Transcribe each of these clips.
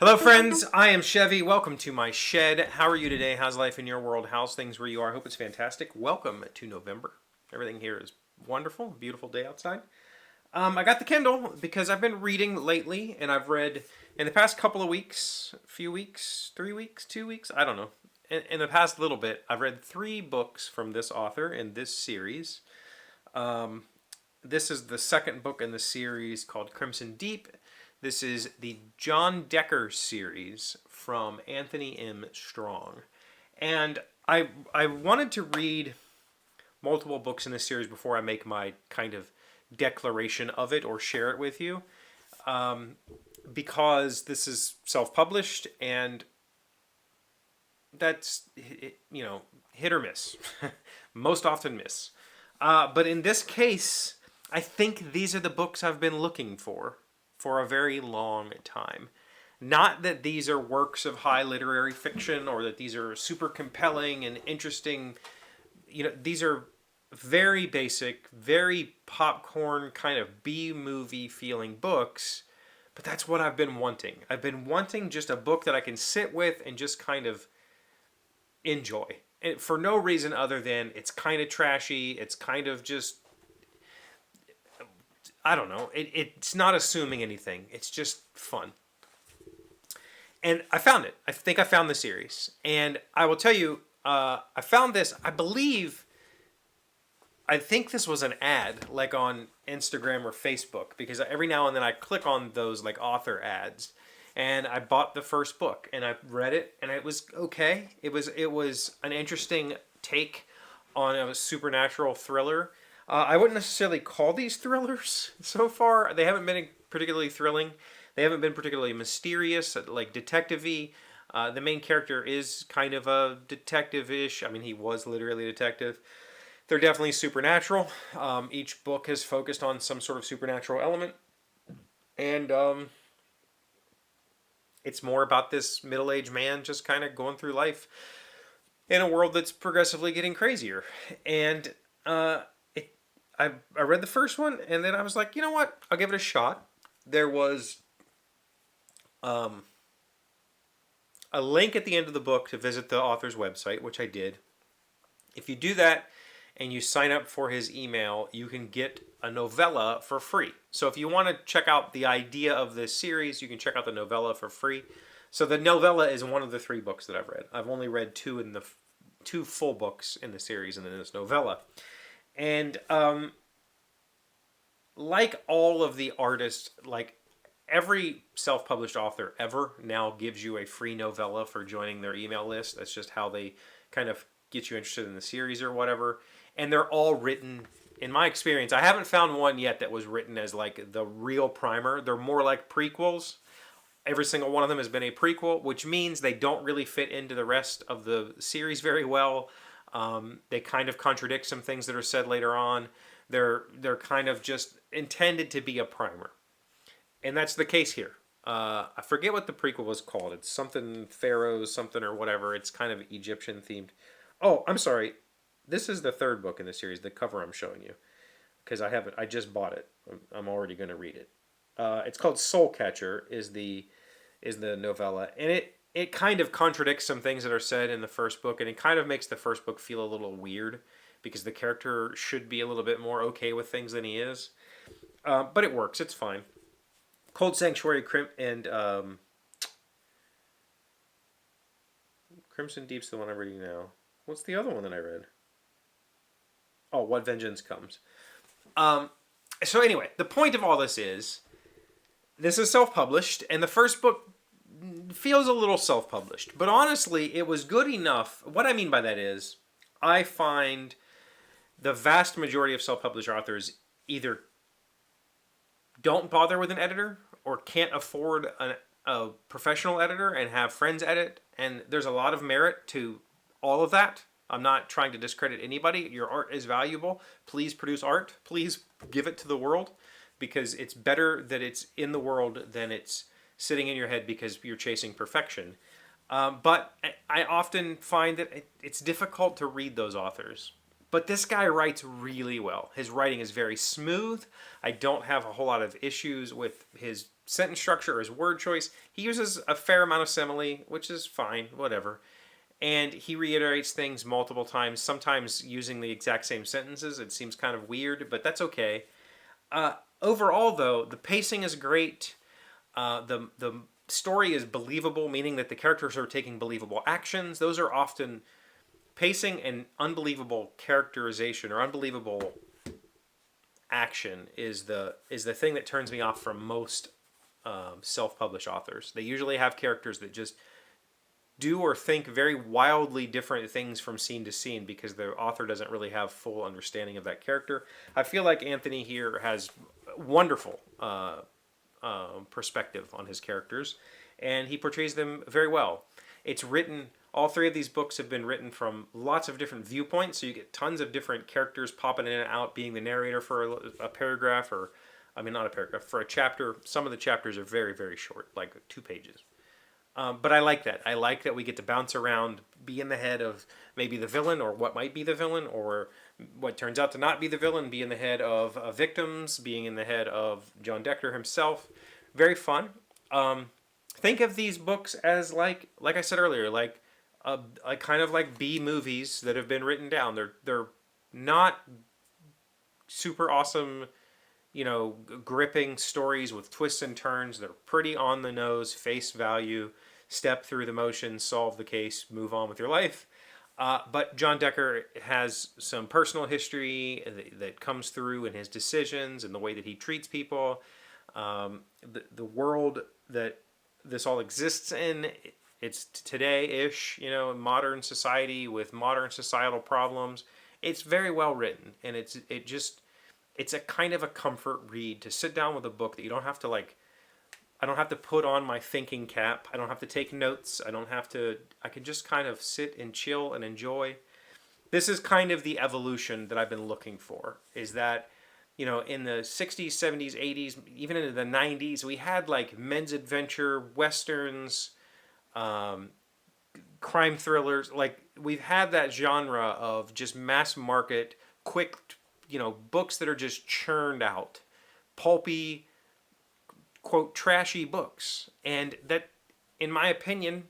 Hello friends, I am Chevy. Welcome to my shed. How are you today? How's life in your world? How's things where you are? I hope it's fantastic. Welcome to November. Everything here is wonderful. Beautiful day outside. I got the Kindle because I've been reading lately, and I've read in the past couple of weeks, few weeks, 3 weeks, 2 weeks, I don't know. In the past little bit, I've read 3 books from this author in this series. This is the second book in the series called Crimson Deep. This is the John Decker series from Anthony M. Strong. And I wanted to read multiple books in this series before I make my kind of declaration of it or share it with you. Because this is self-published and that's, hit or miss. Most often miss. But in this case, I think these are the books I've been looking for a very long time. Not that these are works of high literary fiction or that these are super compelling and interesting. These are very basic, very popcorn kind of B-movie feeling books, but that's what I've been wanting. I've been wanting just a book that I can sit with and just kind of enjoy. And for no reason other than it's kind of trashy, it's kind of just, I don't know. It's not assuming anything. It's just fun. And I found it. I think I found the series. And I will tell you, I found this, I think this was an ad, like on Instagram or Facebook, because every now and then I click on those like author ads. And I bought the first book and I read it and it was okay. It was an interesting take on a supernatural thriller. I wouldn't necessarily call these thrillers so far. They haven't been particularly thrilling. They haven't been particularly mysterious, like detective-y. The main character is kind of a detective-ish. I mean, he was literally a detective. They're definitely supernatural. Each book has focused on some sort of supernatural element. And it's more about this middle-aged man just kind of going through life in a world that's progressively getting crazier. And I read the first one, and then I was like, you know what? I'll give it a shot. There was a link at the end of the book to visit the author's website, which I did. If you do that and you sign up for his email, you can get a novella for free. So if you want to check out the idea of this series, you can check out the novella for free. So the novella is one of the 3 books that I've read. I've only read 2 full books in the series, and then this novella. And like all of the artists, like every self-published author ever now gives you a free novella for joining their email list. That's just how they kind of get you interested in the series or whatever. And they're all written, in my experience, I haven't found one yet that was written as like the real primer. They're more like prequels. Every single one of them has been a prequel, which means they don't really fit into the rest of the series very well. They kind of contradict some things that are said later on. They're kind of just intended to be a primer. And that's the case here. I forget what the prequel was called. It's something Pharaohs, something or whatever. It's kind of Egyptian themed. Oh, I'm sorry. This is the 3rd book in the series, the cover I'm showing you. Because I just bought it. I'm already going to read it. It's called Soul Catcher is the novella. And it kind of contradicts some things that are said in the first book, and it kind of makes the first book feel a little weird because the character should be a little bit more okay with things than he is. But it works. It's fine. Cold Sanctuary and Crimson Deep's the one I'm reading now. What's the other one that I read? Oh, What Vengeance Comes. So anyway, the point of all this is self-published, and the first book feels a little self-published. But honestly, it was good enough. What I mean by that is, I find the vast majority of self-published authors either don't bother with an editor or can't afford a professional editor and have friends edit. And there's a lot of merit to all of that. I'm not trying to discredit anybody. Your art is valuable. Please produce art. Please give it to the world, because it's better that it's in the world than it's sitting in your head because you're chasing perfection. But I often find that it's difficult to read those authors But this guy writes really well. His writing is very smooth. I don't have a whole lot of issues with his sentence structure or his word choice. He uses a fair amount of simile, which is fine, whatever. And he reiterates things multiple times, sometimes using the exact same sentences. It seems kind of weird, but that's okay. Overall, though, the pacing is great. The story is believable, meaning that the characters are taking believable actions. Those are often pacing and unbelievable characterization or unbelievable action is the thing that turns me off from most self-published authors. They usually have characters that just do or think very wildly different things from scene to scene because the author doesn't really have full understanding of that character. I feel like Anthony here has wonderful perspective on his characters, and he portrays them very well. It's written, all three of these books have been written from lots of different viewpoints, so you get tons of different characters popping in and out, being the narrator for a paragraph, or, I mean, not a paragraph, for a chapter. Some of the chapters are very, very short, like 2 pages. But I like that. I like that we get to bounce around, be in the head of maybe the villain or what might be the villain or what turns out to not be the villain, be in the head of victims, being in the head of John Decker himself. Very fun. Think of these books as like I said earlier, like kind of like B movies that have been written down. They're not super awesome, gripping stories with twists and turns. They're pretty on the nose, face value, step through the motions, solve the case, move on with your life. But John Decker has some personal history that comes through in his decisions and the way that he treats people. The world that this all exists in, it's today-ish, modern society with modern societal problems. It's very well written, and it's a kind of a comfort read to sit down with a book that you don't have to I don't have to put on my thinking cap. I don't have to take notes. I can just kind of sit and chill and enjoy. This is kind of the evolution that I've been looking for, is that, in the 60s, 70s, 80s, even into the 90s, we had like men's adventure, westerns, crime thrillers. Like, we've had that genre of just mass market, quick, books that are just churned out, pulpy, quote, trashy books. And that, in my opinion,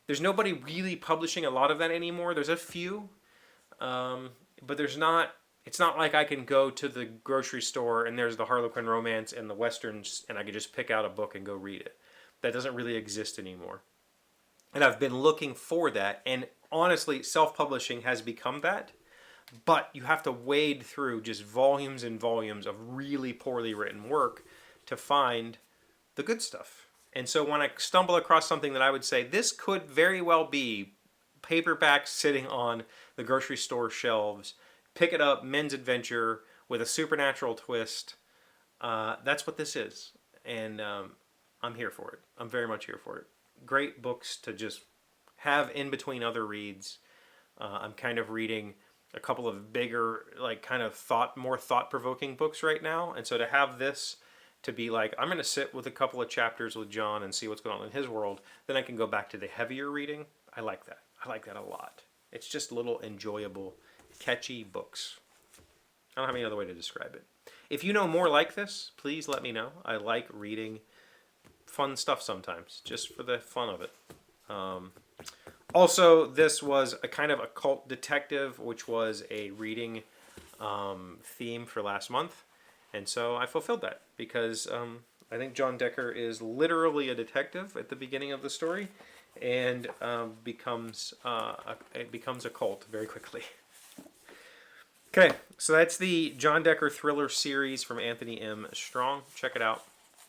there's nobody really publishing a lot of that anymore. There's a few, but it's not like I can go to the grocery store and there's the Harlequin romance and the westerns and I can just pick out a book and go read it. That doesn't really exist anymore. And I've been looking for that, and honestly, self-publishing has become that. But you have to wade through just volumes and volumes of really poorly written work to find the good stuff. And so when I stumble across something that I would say, this could very well be paperback sitting on the grocery store shelves, pick it up, men's adventure with a supernatural twist, that's what this is. And I'm here for it. I'm very much here for it. Great books to just have in between other reads. I'm kind of reading a couple of bigger, like, kind of more thought-provoking books right now. And so to have this to be like, I'm going to sit with a couple of chapters with John and see what's going on in his world, then I can go back to the heavier reading. I like that. I like that a lot. It's just little enjoyable, catchy books. I don't have any other way to describe it. If you know more like this, please let me know. I like reading fun stuff sometimes, just for the fun of it. Also, this was a kind of occult detective, which was a reading theme for last month. And so I fulfilled that because I think John Decker is literally a detective at the beginning of the story and it becomes a cult very quickly. Okay, so that's the John Decker thriller series from Anthony M. Strong. Check it out.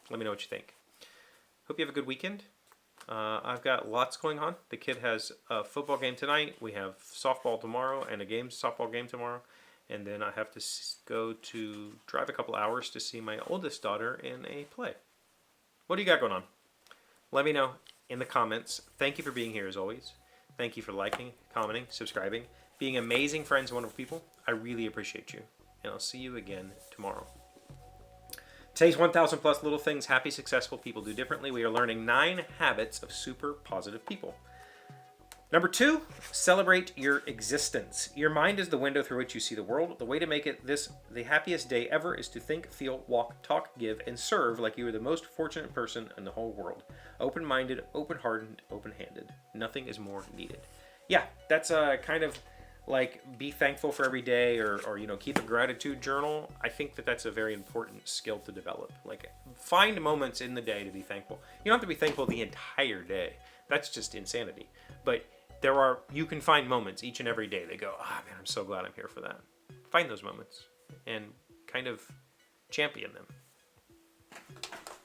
Let me know what you think. Hope you have a good weekend. I've got lots going on. The kid has a football game tonight. We have softball tomorrow and a softball game tomorrow. And then I have to go to drive a couple hours to see my oldest daughter in a play. What do you got going on? Let me know in the comments. Thank you for being here as always. Thank you for liking, commenting, subscribing, being amazing friends, wonderful people. I really appreciate you. And I'll see you again tomorrow. Today's 1,000 plus little things happy, successful people do differently. We are learning 9 habits of super positive people. Number 2, celebrate your existence. Your mind is the window through which you see the world. The way to make it this the happiest day ever is to think, feel, walk, talk, give, and serve like you are the most fortunate person in the whole world. Open-minded, open-hearted, open-handed. Nothing is more needed. Yeah, that's kind of like be thankful for every day, or keep a gratitude journal. I think that that's a very important skill to develop. Like, find moments in the day to be thankful. You don't have to be thankful the entire day. That's just insanity. But you can find moments each and every day that go, man, I'm so glad I'm here for that. Find those moments and kind of champion them.